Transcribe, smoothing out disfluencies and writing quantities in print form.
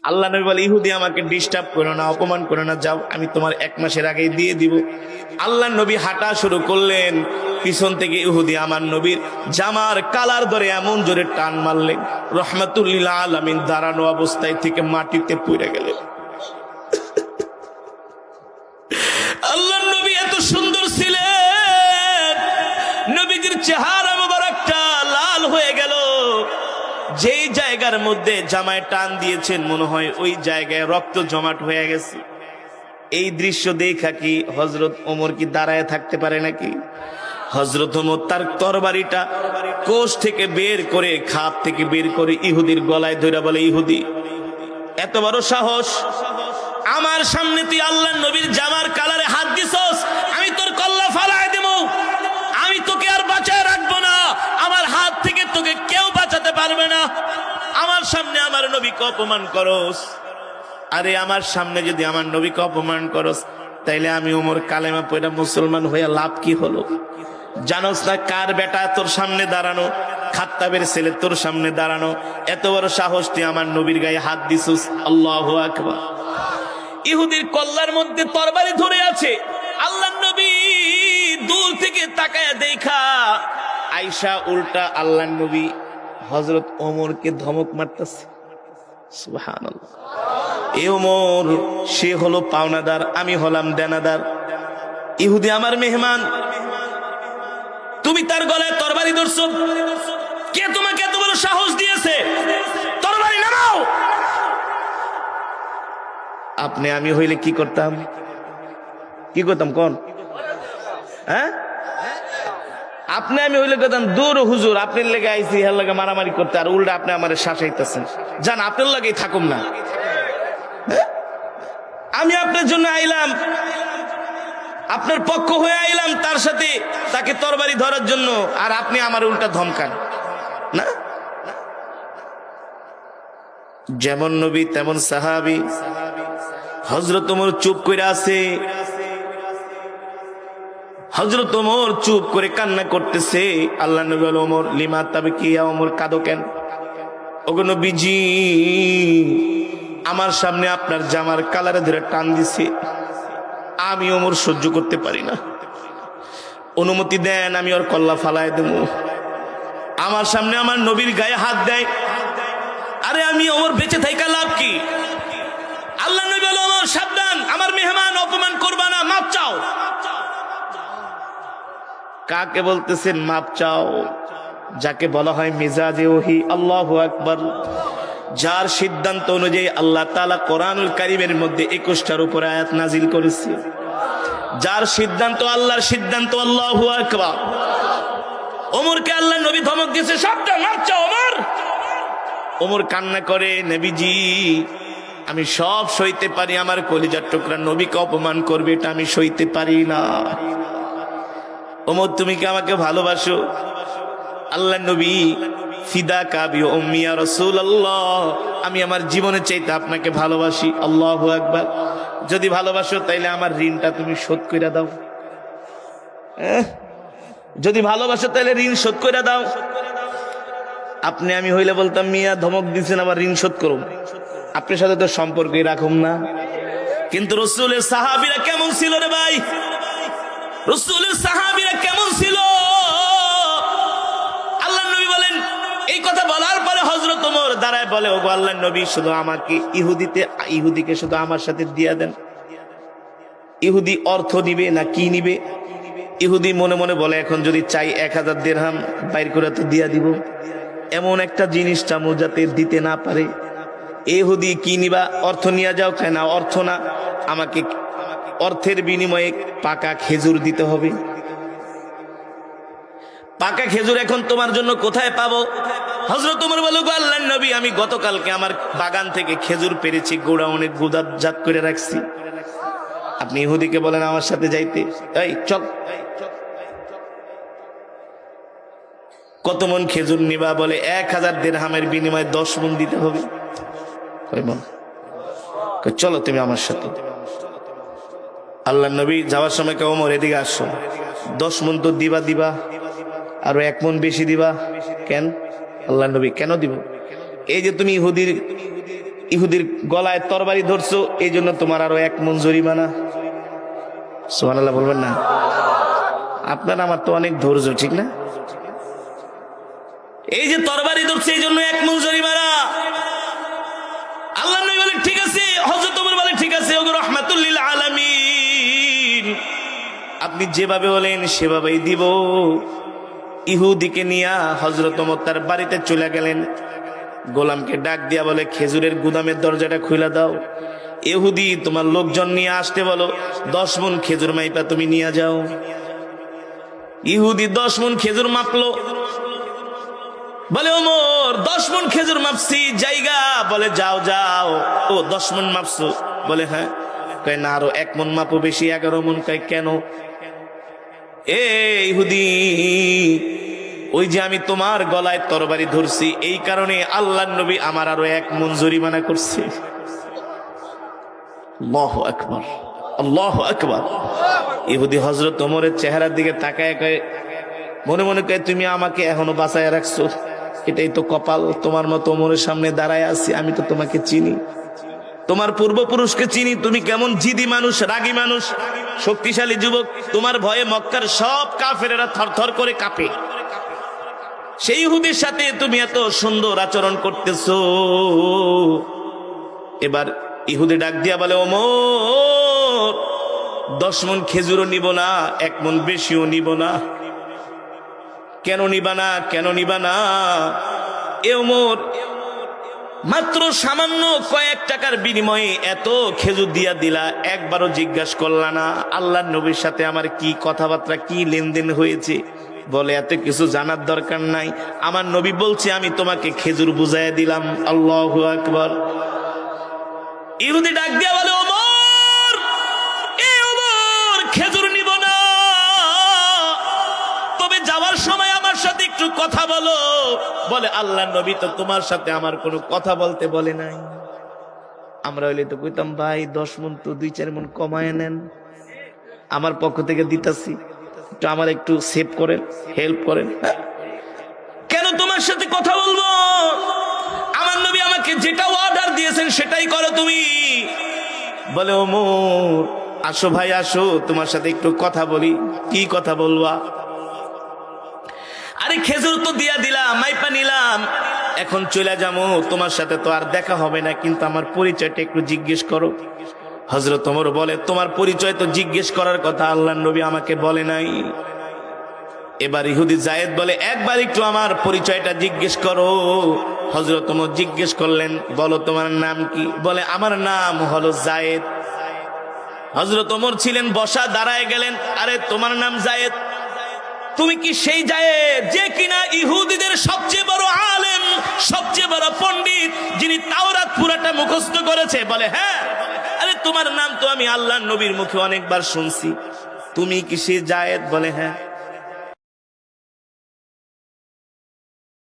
আল্লাহ নবী বলে, ইহুদি আমাকে ডিস্টার্ব করো না, অপমান করো না, যাও, আমি তোমার 1 মাসের আগেই দিয়ে দিব। আল্লাহ নবী হাঁটা শুরু করলেন, পিছন থেকে ইহুদি আমার নবীর জামার কালার ধরে এমন জোরে টান মারলেন, রহমাতুল্লিল আলামিন দাঁড়ানো অবস্থায় থেকে মাটিতে পড়ে গেলেন। আল্লাহ নবী এত সুন্দর ছিলেন, নবীজির চেহারা মোবারকটা লাল হয়ে গেল। যেই জায়গার মধ্যে জামায় টান দিয়েছেন মনে হয় ওই জায়গায় রক্ত জমাট হয়ে গেছে। এই দৃশ্য দেখা কি হযরত ওমর কি দাঁড়ায় থাকতে পারে নাকি? হযরত ওমর তার তরবারিটা কোষ থেকে বের করে, খাপ থেকে বের করে ইহুদির গলায় ধরে বলে, ইহুদি এত বড় সাহস, আমার সামনে তুই আল্লাহর নবীর জামার কালারে হাত দিছস, আমি তোর কল্লা ফালায় দেব, আমি তোকে আর বাঁচায় রাখবো না, আমার হাত থেকে তোকে কেউ বাঁচাতে পারবে না। আমার সামনে আমার নবীকে অপমান করস। আরে আমার সামনে যদি আমার নবীকে অপমান করস, তাইলে আমি ওমর কালেমা পড়া মুসলমান হয়ে লাভ কি হলো? জানোস না কার বেটা তোর সামনে দাঁড়ানো? খাত্তাবের ছেলে তোর সামনে দাঁড়ানো। এত বড় সাহস, তুই আমার নবীর গায়ে হাত দিছস। আল্লাহু আকবার। ইহুদির কল্লার মধ্যে তরবারি ধরে আছে। আল্লাহর নবী দূর থেকে তাকায়া দেখা আয়েশা উল্টা আল্লাহর নবী হযরত ওমরকে ধমক মারতেছে। সুবহানাল্লাহ। এ ওমর, সে হলো পাওনাদার, আমি হলাম দেনাদার। ইহুদি আমার মেহমান, তুমি তার গলায় তরবারি ধরছো, কে তোমাকে এত বড় সাহস দিয়েছে? তরবারি নামাও। আপনি আমি হইলে কি করতাম? কি করতাম কোন? হ্যাঁ, আপনি আমি হইলে করতাম, দূর হুজুর, আপনার লেগে আইছি, হের লাগে মারামারি করতে, আর উল্টা আপনি আমার শাসাইতেছেন, জান আপনার লাগেই থাকুম না। আমি আপনার জন্য আইলাম, আপনার পক্ষ হয়ে আইলাম, তার সাথে তাকে তরবারি ধরার জন্য, আর আপনি আমার উল্টা ধমকান না। যেমন নবী তেমন সাহাবী। হযরত ওমর চুপ করে আছে, হযরত ওমর চুপ করে কান্না করতেছে। আল্লাহ নবী বলে, ওমর লিমা তাবকিয়া, ওমর কাঁদো কেন? ওগো নবীজি, আমার সামনে আপনার জামার কালারে ধরে টান দিছে, আমি ওমর সহ্য করতে পারি না, অনুমতি দেন আমি ওর কল্লা ফালায় দেব। আমার সামনে আমার নবীর গায়ে হাত দেয়, আরে আমি ওমর বেঁচে থাকা লাভ কি? আল্লাহ নবী বলে, ওমর সাবধান, আমার মেহমান অপমান করবা না, মাপ চাও। কাকে বলতেছেন মাপ চাও? যাকে বলা হয় মিজাজে ওহী। আল্লাহু আকবার। যার সিদ্ধান্ত অনুযায়ী আল্লাহ তাআলা কোরআনুল কারীমের মধ্যে 21টার উপরে আয়াত নাজিল করেছে, যার সিদ্ধান্ত আল্লাহর সিদ্ধান্ত। আল্লাহু আকবার। ওমরকে আল্লাহ নবী ধমক দিয়েছে, সাবধান, মাপ চাও ওমর। ওমর কান্না করে, নবীজি আমি সব সইতে পারি, আমার কলিজার টুকরা নবীকে অপমান করবে এটা আমি সইতে পারি না। ওমর তুমি কি আমাকে ভালোবাসো? আল্লাহ নবী, ফিদা কাবি উম্মি ইয়া রাসূলুল্লাহ, আমি আমার জীবনের চাইতে আপনাকে ভালোবাসি। আল্লাহু আকবার। যদি ভালোবাসো তাইলে আমার ঋণটা তুমি শোধ করে দাও। যদি ভালোবাসো তাইলে ঋণ শোধ করে দাও। আপনি আমি হইলে বলতাম, মিয়া ধমক দিচ্ছেন, আবার ঋণ শোধ করুন, আপনার সাথে তো সম্পর্কই রাখুম না। কিন্তু রাসূলের সাহাবীরা কেমন ছিল রে ভাই? রাসূলের সাহাবীরা কেমন ছিল? আল্লাহর নবী বলেন, এই কথা বলার পরে হযরত ওমর দাঁড়ায় বলে, ওগো আল্লাহর নবী, শুধু আমাকে ইহুদিকে শুধু আমার সাথে দিয়া দেন। ইহুদি অর্থ নিবে না কি নিবে? ইহুদি মনে মনে বলে, এখন যদি চাই 1000 দিরহাম বাইর করে তো দিয়া দিব, এমন একটা জিনিসটা যাতে দিতে না পারে। ইহুদি কি নিবা? অর্থ নিয়ে যাও। কেন অর্থ না, আমাকে অর্থের বিনিময়ে পাকা খেজুর দিতে হবে। পাকা খেজুর এখন তোমার জন্য কোথায় পাবো? হযরত ওমর বলে, গো আল্লাহর নবী, আমি গতকালকে আমার বাগান থেকে খেজুর পেরেছি, গোডাউনে গুদাজাত করে রাখছি। আপনি ইহুদিকে বলেন আমার সাথে যাইতে, এই চল। কত মন খেজুর নিবা? বলে 1000 দিরহামের বিনিময়ে 10 মন দিতে হবে। চলো তুমি আমার সাথে। আল্লাহর নবী যাওয়ার সময় কে, ওমর এদিকে আসো, 10 মন তো দিবা, আরো 1 মন বেশি দিবা। কেন? আল্লাহর নবী, কেন দিব? এই যে তুমি ইহুদির গলায় তরবারি ধরছো, এই জন্য তোমার আরো 1 মণ জরিমানা। সুবহানাল্লাহ বলবেন না? আপনার আমার তো অনেক ধৈর্য, ঠিক না? এই যে তরবারি ধরছে এই জন্য 1 মণ জরিমানা। আল্লাহ নবী বলেন ঠিক আছে। হযরত ওমর বলেন ঠিক আছে, ওগো রাহমাতুল লিল আলামিন, আপনি যেভাবে বলেন সেভাবেই দিব। ইহুদিকে নিয়ে হযরত ওমর তার বাড়িতে চলে গেলেন। গোলামকে ডাক দিয়া বলে, খেজুরের গুদামের দরজাটা খুলে দাও। ইহুদি, তোমার লোকজন নিয়ে আসতে বলো, 10 মণ খেজুর মাইপা তুমি নিয়ে যাও। ইহুদি 10 মণ খেজুর মাপলো। বলে ওমর 10 মণ খেজুর মাপছি, জায়গা। বলে যাও যাও। ও 10 মণ মাপছো? বলে হ্যাঁ। কয় না, আরো 1 মণ মাপো বেশি, 11 মণ। কয় কেন? এ ইহুদি, ওই যে আমি তোমার গলায় তরবারি ধরছি, এই কারণে আল্লাহর নবী আমার আরো 1 মণ জরিমানা করছে। আল্লাহু আকবার, আল্লাহু আকবার। ইহুদি হযরত ওমরের চেহারার দিকে তাকায় কয়, মনে মনে কয়, তুমি আমাকে এখনো বাঁচায় রাখছো, এটাই তো কপাল। তোমার মতো ওমরের সামনে দাঁড়ায় আছি, আমি তো তোমাকে চিনি, তোমার পূর্বপুরুষকে চিনি। তুমি কেমন জিদি মানুষ, রাগী মানুষ, শক্তিশালী যুবক। তোমার ভয়ে মক্কার সব কাফেরেরা থরথর করে কাঁপে। সেই ইহুদির সাথে তুমি এত সুন্দর আচরণ করতেছো। এবার ইহুদি ডাক দিয়া বলে, ওমর 10 মণ খেজুরও নিব না, 1 মণ বেশিও নিব না। কেন নিবা না? কেন নিবা না? এ ওমর, মাত্র সামান্য কয়েক টাকার বিনিময়ে এত খেজুর দিয়া দিলা, একবারও জিজ্ঞাসা করলা না আল্লাহর নবীর সাথে আমার কি কথাবার্তা, কি লেনদেন হয়েছে? বলে এত কিছু জানার দরকার নাই, আমার নবী বলছে আমি তোমাকে খেজুর বুঝাইয়া দিলাম। আল্লাহু আকবার। ইহুদি ডাক দিয়া বলে, ওমর, এ ওমর, খেজুর নিব না, তবে যাওয়ার সময় আমার সাথে একটু কথা বলো। বলে আল্লাহর নবী তো তোমার সাথে আমার কোনো কথা বলতে বলে নাই। আমরা হইলে তো কইতাম, ভাই 10 মণ তো 2-4 মণ কমায় নেন, আমার পক্ষ থেকে দিতাছি, একটু আমার একটু সেভ করেন, হেল্প করেন। কেন তোমার সাথে কথা বলবো? আমার নবী আমাকে যেটা অর্ডার দিয়েছেন সেটাই করো তুমি। বলে ওমর, আসো ভাই আসো, তোমার সাথে একটু কথা বলি। কি কথা বলবা? আরে খেজুর তো দিয়া দিলাম, মাইপা নিলাম, এখন চলে যাবো, তোমার সাথে তো আর দেখা হবে না, কিন্তু আমার পরিচয়টা একটু জিজ্ঞেস করো। হযরত ওমর বলে, তোমার পরিচয় তো জিজ্ঞেস করার কথা আল্লাহর নবী আমাকে বলে নাই। এবার ইহুদি যায়েদ বলে, একবার একটু আমার পরিচয়টা জিজ্ঞেস করো। হযরত ওমর জিজ্ঞেস করলেন, বলো তোমার নাম কি? বলে আমার নাম হলো যায়েদ। হযরত ওমর ছিলেন বসা, দাঁড়ায় গেলেন, আরে তোমার নাম যায়েদ? তুমি কি সেই যায়েদ যে কিনা ইহুদিদের সবচেয়ে বড় আলেম, সবচেয়ে বড় পণ্ডিত, যিনি তাওরাত পুরাটা মুখস্থ করেছে? বলে হ্যাঁ। আরে তোমার নাম তো আমি আল্লাহর নবীর মুখে অনেকবার শুনছি, তুমি কি সেই যায়েদ? বলে হ্যাঁ।